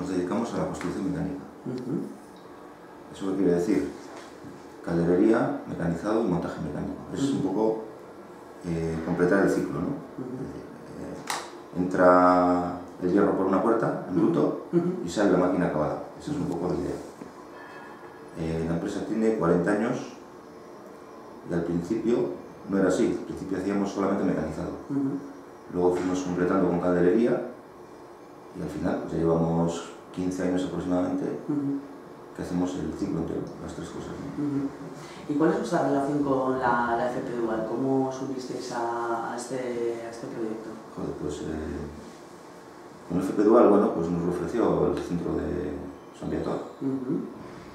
nos dedicamos a la construcción mecánica. ¿Eso qué quiere decir? Calderería, mecanizado y montaje mecánico. Es un poco completar el ciclo, ¿no? Entra el hierro por una puerta, en bruto, y sale la máquina acabada. Esa es un poco la idea. La empresa tiene 40 años y al principio no era así. Al principio hacíamos solamente mecanizado. Luego fuimos completando con calderería y al final pues, ya llevamos 15 años aproximadamente que hacemos el ciclo entero, las tres cosas, ¿no? ¿Y cuál es vuestra relación con la FP Dual? ¿Cómo subisteis a este proyecto? Joder, pues con el FP Dual, bueno, pues nos lo ofreció el centro de San Viator.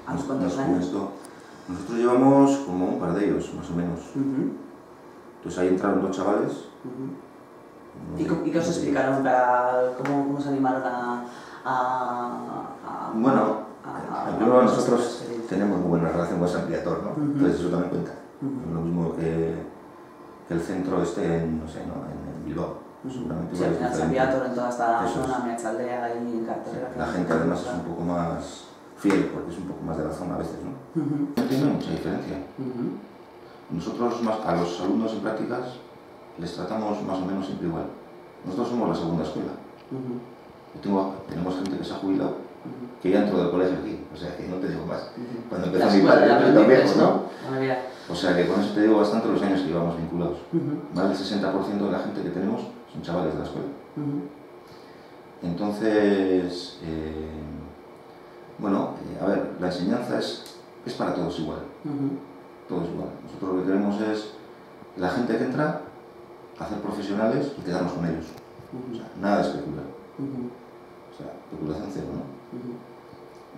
¿A los cuántos años? Nosotros llevamos como un par de ellos, más o menos. Entonces ahí entraron dos chavales. ¿Y qué os explicaron? ¿Cómo se animaron Bueno, primero nosotros tenemos muy buena relación con San Viator, ¿no? Entonces eso también cuenta. Lo mismo que el centro esté en, no sé, ¿no? en Bilbao. Seguramente sí, en San Viator, en toda esta zona, Meatzaldea y en Cartagena. La gente además es un poco más fiel, porque es un poco más de la zona a veces, ¿no? No tiene mucha diferencia. Nosotros a los alumnos en prácticas les tratamos más o menos siempre igual. Nosotros somos la segunda escuela. Tenemos gente que se ha jubilado, que ya entró del colegio aquí, o sea que no te digo más. Cuando empezó mi padre, yo también viejo, ¿no? O sea que con eso te digo bastante los años que llevamos vinculados. Más del 60% de la gente que tenemos son chavales de la escuela. Entonces, bueno, a ver, la enseñanza es para todos igual. Todos igual. Nosotros lo que queremos es la gente que entra, hacer profesionales y quedarnos con ellos. O sea, nada de especular. O sea, especulación cero, ¿no?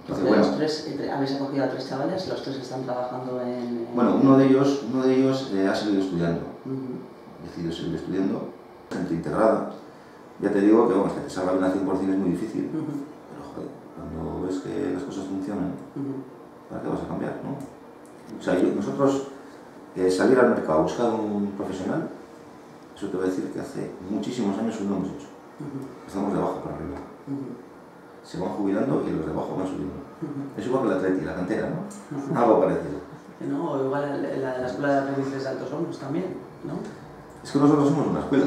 Entonces, bueno, los tres, habéis acogido a 3 chavales, los 3 están trabajando en... Bueno, uno de ellos ha seguido estudiando. Ha decidido seguir estudiando. Gente integrada. Ya te digo que, vamos, que te salga bien al 100% es muy difícil. Pero, joder, cuando ves que las cosas funcionan, ¿para qué vas a cambiar, no? O sea, nosotros salir al mercado a buscar un profesional, eso te voy a decir que hace muchísimos años que no lo hemos hecho. Estamos de abajo para arriba. Se van jubilando y los de abajo van subiendo. Es igual que la atleti, la cantera, ¿no? Algo parecido. No, igual la escuela de aprendices de Altos Hornos también, ¿no? Es que nosotros somos una escuela.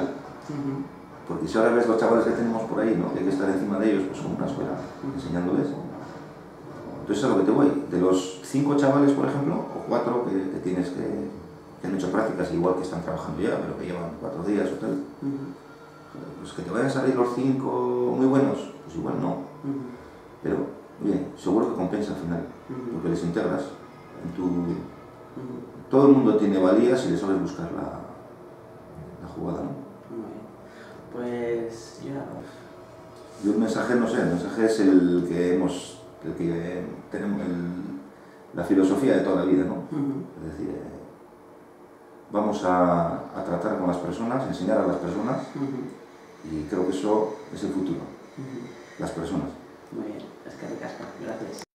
Porque si ahora ves los chavales que tenemos por ahí, ¿no? Que hay que estar encima de ellos, pues somos una escuela, enseñándoles. Entonces a lo que te voy, de los 5 chavales, por ejemplo, o 4 que tienes que han hecho prácticas, igual que están trabajando ya, pero que llevan 4 días o tal, pues que te vayan a salir los 5 muy buenos, pues igual no. Pero, oye, seguro que compensa al final, porque les integras en tu... Todo el mundo tiene valía si le sabes buscar la jugada, ¿no? Pues ya... Yo el mensaje, no sé, el mensaje es el que tenemos la filosofía de toda la vida, ¿no? Es decir, vamos a tratar con las personas, enseñar a las personas, y creo que eso es el futuro, las personas. Muy bien, es que ricasco, gracias.